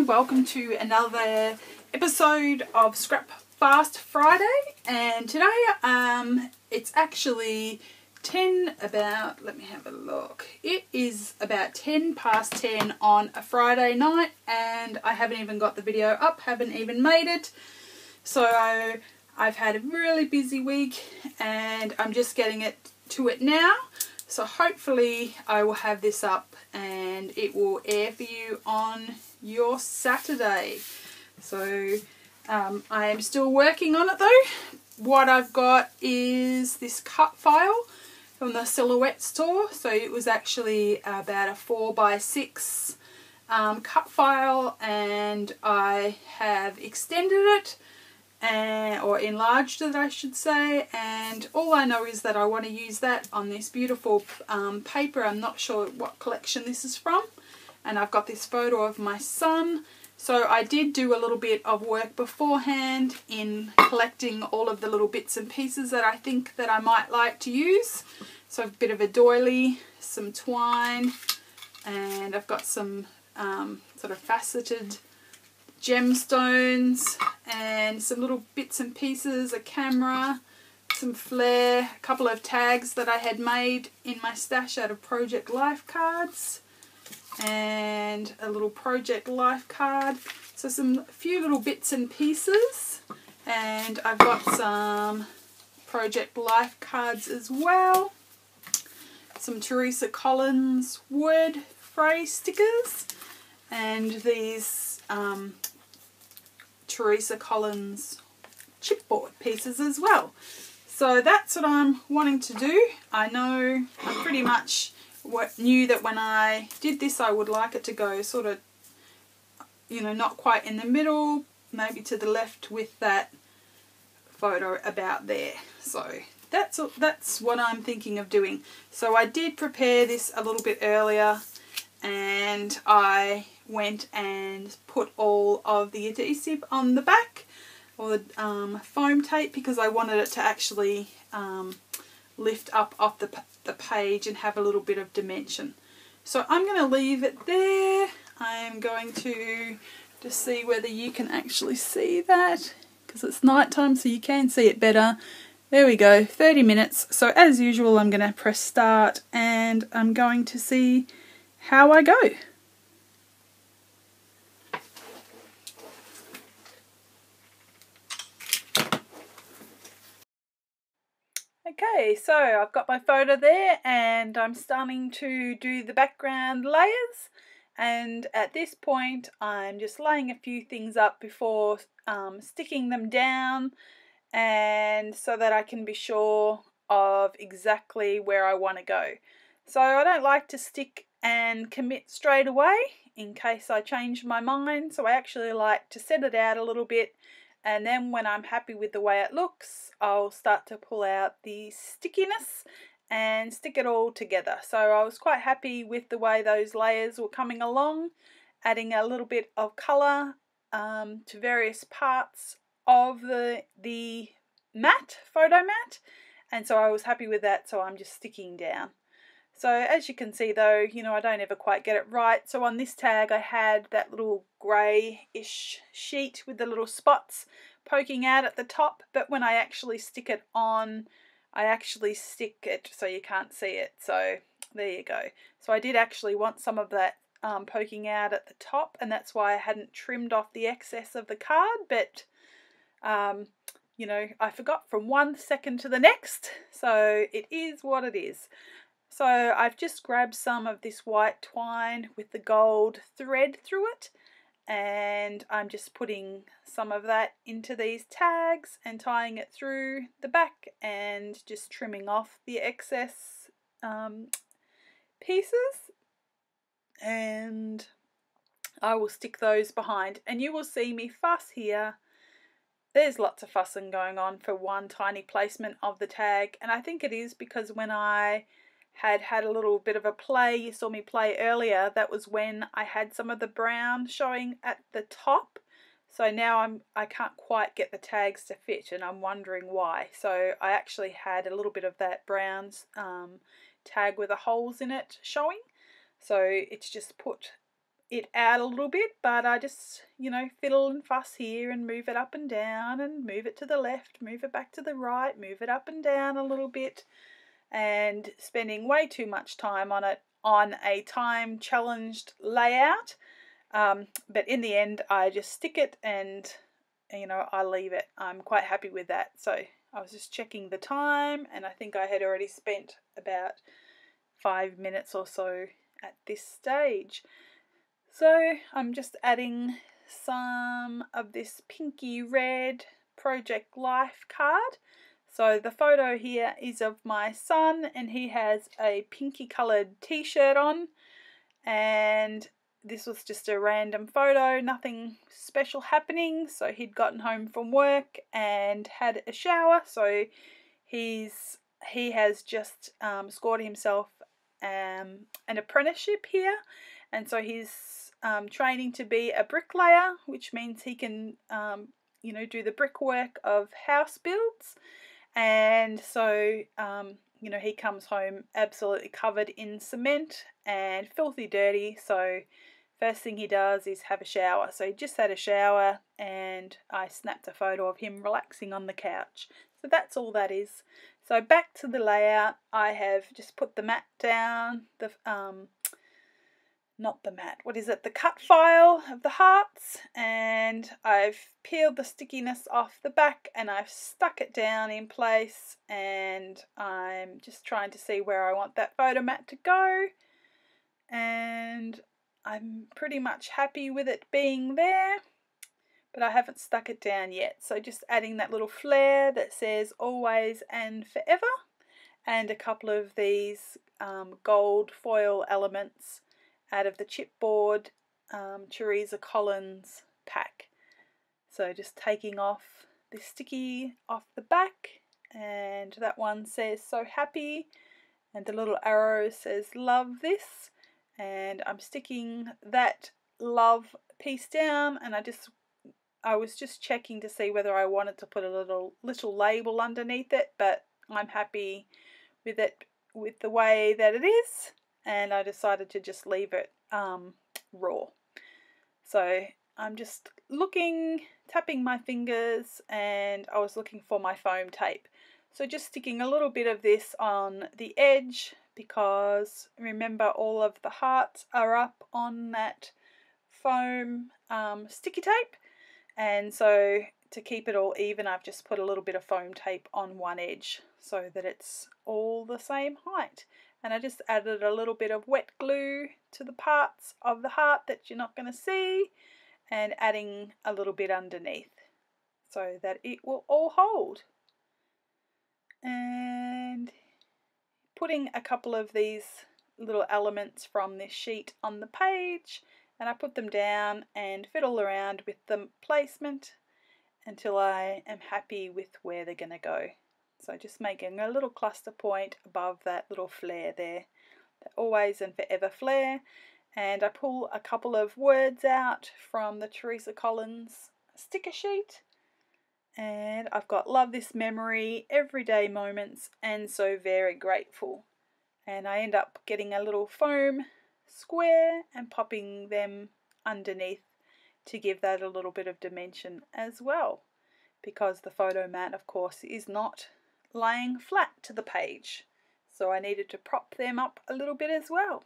everyone, welcome to another episode of Scrap Fast Friday, and today it's actually let me have a look. It is about 10 past 10 on a Friday night, and I haven't even got the video up, haven't even made it. So I've had a really busy week and I'm just getting to it now. So hopefully I will have this up and it will air for you on your Saturday. So I am still working on it though. What I've got is this cut file from the Silhouette store. So it was actually about a 4x6 cut file, and I have extended it or enlarged it, I should say, and all I know is that I want to use that on this beautiful paper. I'm not sure what collection this is from, and I've got this photo of my son. So I did do a little bit of work beforehand in collecting all of the little bits and pieces that I think that I might like to use. So a bit of a doily, some twine, and I've got some sort of faceted gemstones and some little bits and pieces, a camera, some flair, a couple of tags that I had made in my stash out of Project Life cards, and a little Project Life card. So a few little bits and pieces, and I've got some Project Life cards as well, some Teresa Collins word phrase stickers, and these Teresa Collins chipboard pieces as well. So that's what I'm wanting to do. I know I pretty much knew that when I did this I would like it to go sort of, you know, not quite in the middle, maybe to the left with that photo about there. So that's what I'm thinking of doing. So I did prepare this a little bit earlier, and I went and put all of the adhesive on the back, or the foam tape, because I wanted it to actually lift up off the page and have a little bit of dimension. So I'm going to leave it there. I'm going to just see whether you can actually see that, because it's night time so you can see it better. There we go, 30 minutes. So as usual I'm going to press start and I'm going to see how I go. Okay, so I've got my photo there and I'm starting to do the background layers, and at this point I'm just laying a few things up before sticking them down, and so that I can be sure of exactly where I want to go. So I don't like to stick and commit straight away in case I change my mind, so I actually like to set it out a little bit, and then when I'm happy with the way it looks, I'll start to pull out the stickiness and stick it all together. So I was quite happy with the way those layers were coming along, adding a little bit of colour to various parts of the mat, photo mat, and so I was happy with that, so I'm just sticking down. So as you can see though, you know, I don't ever quite get it right. So on this tag I had that little greyish sheet with the little spots poking out at the top, but when I actually stick it on, I actually stick it so you can't see it. So there you go. So I did actually want some of that poking out at the top, and that's why I hadn't trimmed off the excess of the card, but you know, I forgot from 1 second to the next, so it is what it is. So I've just grabbed some of this white twine with the gold thread through it, and I'm just putting some of that into these tags and tying it through the back and just trimming off the excess pieces, and I will stick those behind, and you will see me fuss here. There's lots of fussing going on for one tiny placement of the tag, and I think it is because when I had a little bit of a play, you saw me play earlier, that was when I had some of the brown showing at the top. So now I can't quite get the tags to fit, and I'm wondering why. So I actually had a little bit of that brown tag with the holes in it showing. So it's just put it out a little bit, but I just, you know, fiddle and fuss here and move it up and down and move it to the left, move it back to the right, move it up and down a little bit, and spending way too much time on it on a time challenged layout. But in the end, I just stick it and, you know, I leave it. I'm quite happy with that. So I was just checking the time, and I think I had already spent about 5 minutes or so at this stage. So I'm just adding some of this pinky red Project Life card. So the photo here is of my son, and he has a pinky coloured t-shirt on, and this was just a random photo, nothing special happening. So he'd gotten home from work and had a shower, so he has just scored himself an apprenticeship here, and so he's training to be a bricklayer, which means he can you know, do the brickwork of house builds. And so you know, he comes home absolutely covered in cement and filthy dirty, so first thing he does is have a shower. So he just had a shower, and I snapped a photo of him relaxing on the couch. So that's all that is. So back to the layout, I have just put the mat down, the not the mat, what is it, the cut file of the hearts, and I've peeled the stickiness off the back and I've stuck it down in place, and I'm just trying to see where I want that photo mat to go, and I'm pretty much happy with it being there, but I haven't stuck it down yet. So just adding that little flare that says always and forever, and a couple of these gold foil elements out of the chipboard Teresa Collins pack. So just taking off the sticky off the back, and that one says so happy, and the little arrow says love this, and I'm sticking that love piece down, and I was just checking to see whether I wanted to put a little label underneath it, but I'm happy with it with the way that it is, and I decided to just leave it raw. So I'm just looking, tapping my fingers, and I was looking for my foam tape. So just sticking a little bit of this on the edge, because remember all of the hearts are up on that foam sticky tape, and so to keep it all even, I've just put a little bit of foam tape on one edge so that it's all the same height. And I just added a little bit of wet glue to the parts of the heart that you're not going to see, and adding a little bit underneath so that it will all hold. And putting a couple of these little elements from this sheet on the page, and I put them down and fiddle around with the placement until I am happy with where they're going to go. So just making a little cluster point above that little flare there, the always and forever flare, and I pull a couple of words out from the Teresa Collins sticker sheet, and I've got love this memory, everyday moments, and so very grateful. And I end up getting a little foam square and popping them underneath to give that a little bit of dimension as well, because the photo mat, of course, is not laying flat to the page, so I needed to prop them up a little bit as well.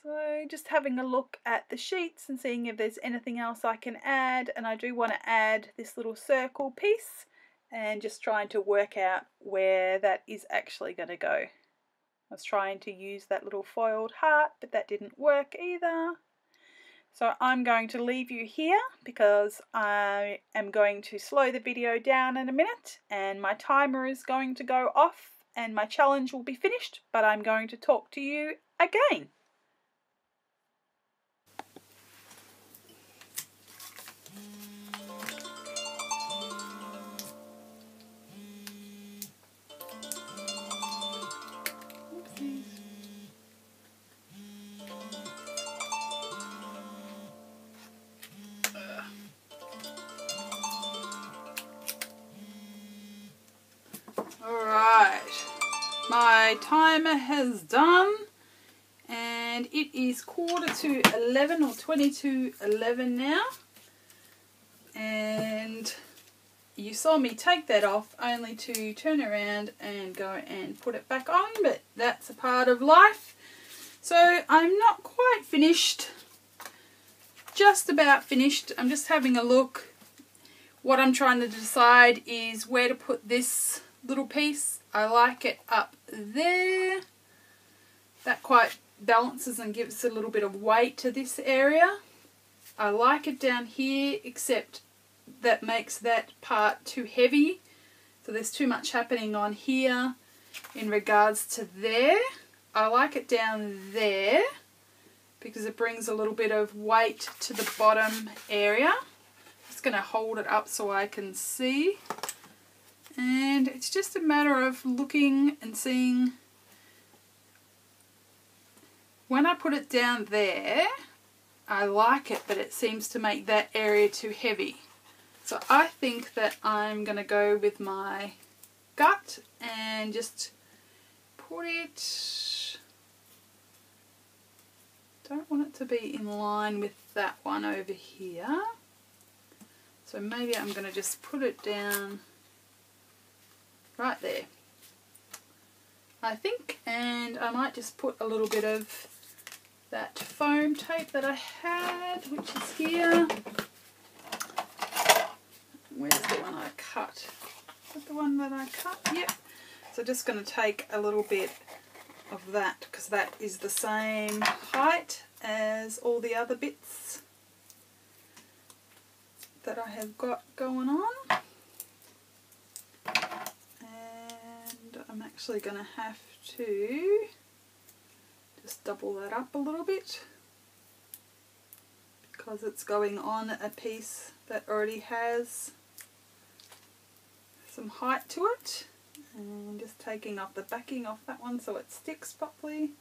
So just having a look at the sheets and seeing if there's anything else I can add, and I do want to add this little circle piece, and just trying to work out where that is actually going to go. I was trying to use that little foiled heart, but that didn't work either. So I'm going to leave you here because I am going to slow the video down in a minute, and my timer is going to go off and my challenge will be finished, but I'm going to talk to you again. Alright, my timer has done, and and it is 11:45 or 11:20 now, and you saw me take that off only to turn around and go and put it back on, but that's a part of life. So I'm not quite finished, just about finished. I'm just having a look. What I'm trying to decide is where to put this little piece. I like it up there. That quite balances and gives a little bit of weight to this area. I like it down here, except that makes that part too heavy. So there's too much happening on here in regards to there. I like it down there because it brings a little bit of weight to the bottom area. Just going to hold it up so I can see. And it's just a matter of looking and seeing. When I put it down there, I like it, but it seems to make that area too heavy. So I think that I'm going to go with my gut and just put it, don't want it to be in line with that one over here. So maybe I'm going to just put it down right there, I think, and I might just put a little bit of that foam tape that I had, which is here. Where's the one I cut? Is that the one that I cut? Yep. So just going to take a little bit of that because that is the same height as all the other bits that I have got going on. And I'm actually going to have to just double that up a little bit because it's going on a piece that already has some height to it. And just taking off the backing off that one so it sticks properly.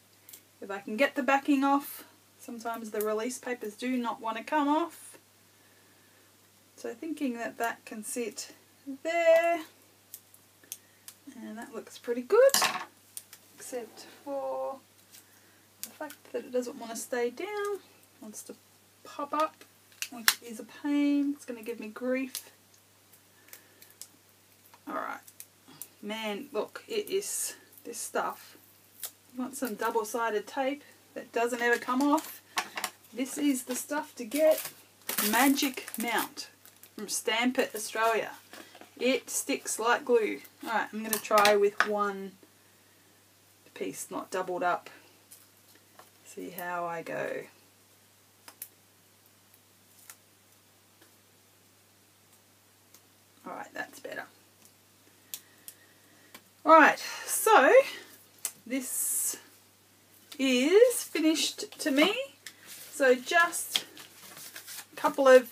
If I can get the backing off, sometimes the release papers do not want to come off. So thinking that that can sit there, and that looks pretty good, except for the fact that it doesn't want to stay down, it wants to pop up, which is a pain. It's going to give me grief. Alright, man, look, it is this stuff. You want some double-sided tape that doesn't ever come off? This is the stuff to get. Magic Mount from Stamp It Australia. It sticks like glue. Alright, I'm going to try with one piece not doubled up. See how I go. Alright, that's better. Alright, so this is finished to me. So just a couple of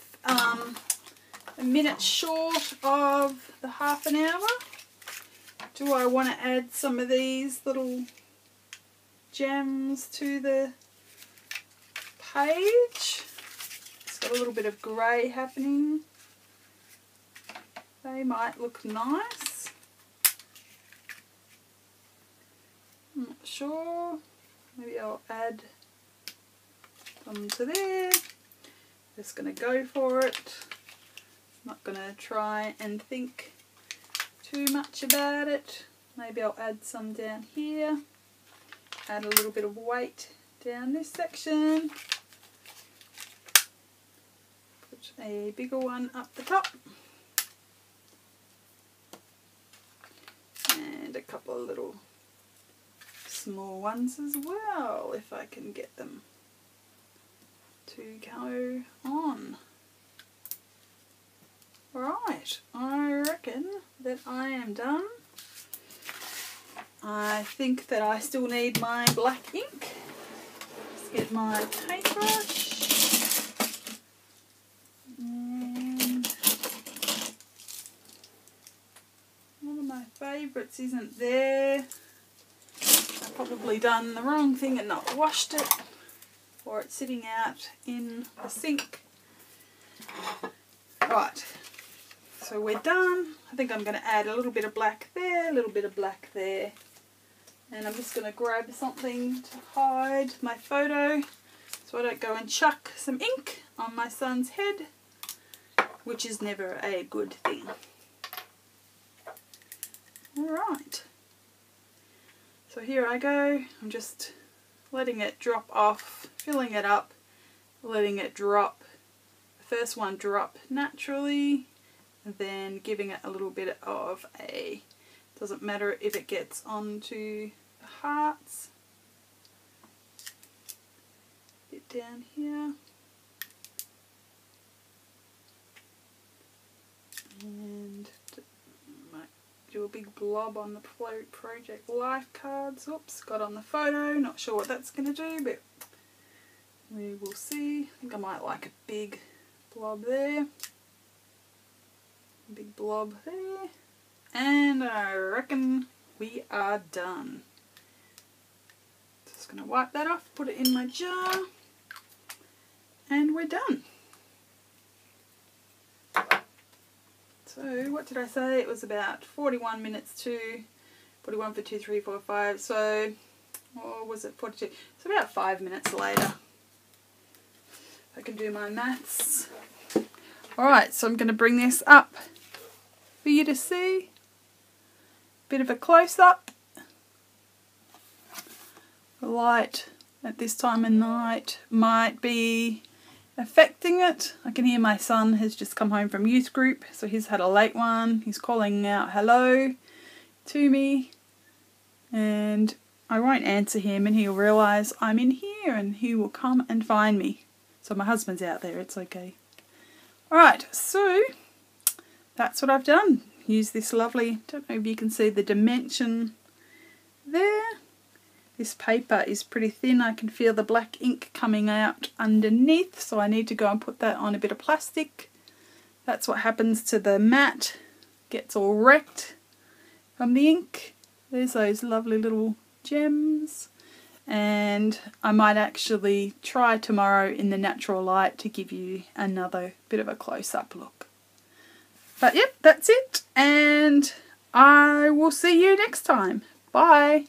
minutes short of the half an hour. Do I want to add some of these little gems to the page? It's got a little bit of grey happening. They might look nice. I'm not sure. Maybe I'll add some to there. Just going to go for it. Not going to try and think too much about it. Maybe I'll add some down here. Add a little bit of weight down this section. Put a bigger one up the top. And a couple of little small ones as well, if I can get them to go on. Right, I reckon that I am done. I think that I still need my black ink. Let's get my paintbrush. And one of my favourites isn't there. I've probably done the wrong thing and not washed it, or it's sitting out in the sink. Right, so we're done. I think I'm going to add a little bit of black there, a little bit of black there, And I'm just going to grab something to hide my photo so I don't go and chuck some ink on my son's head, which is never a good thing. Alright, so here I go. I'm just letting it drop off, filling it up, letting it drop. The first one drop naturally, and then giving it a little bit of a, doesn't matter if it gets onto the hearts, bit down here, and might do a big blob on the Project Life cards. Oops, got on the photo, not sure what that's going to do, but we will see. I think I might like a big blob there, big blob there, and I reckon we are done. Just going to wipe that off, put it in my jar, and we're done. So what did I say? It was about 41 minutes to 41 for 2, 3, 4, 5. So, or was it 42? So about 5 minutes later. I can do my maths. Alright, so I'm going to bring this up for you to see. Bit of a close-up. The light at this time of night might be affecting it. I can hear my son has just come home from youth group, so he's had a late one. He's calling out hello to me, and I won't answer him, and he'll realise I'm in here and he will come and find me. So my husband's out there, it's okay. Alright, so that's what I've done. Use this lovely, don't know if you can see the dimension there. This paper is pretty thin. I can feel the black ink coming out underneath, so I need to go and put that on a bit of plastic. That's what happens to the mat. Gets all wrecked from the ink. There's those lovely little gems. And I might actually try tomorrow in the natural light to give you another bit of a close-up look. But yep, that's it. And I will see you next time. Bye.